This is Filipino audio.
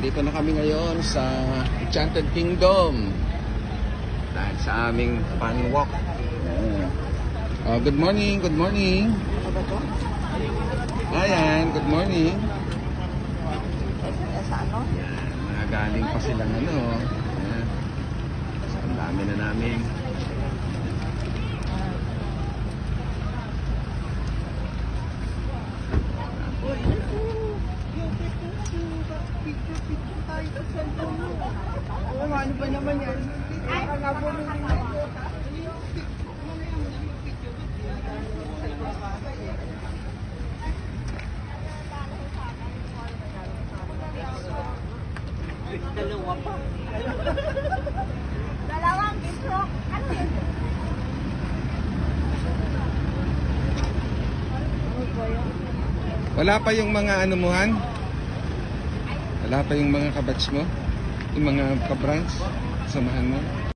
Dito na kami ngayon sa Enchanted Kingdom dahil sa aming fun walk. Good morning, good morning. Ayan, good morning. Yan, nagaling pa silang ano. Ayan. Ang dami na namin. Ano ba naman yan? Dalawa pa. Dalawang bitro. Ano yun? Wala pa yung mga anuhan? Wala pa yung mga kabatch mo? Yung mga kabrans? Samahan mo?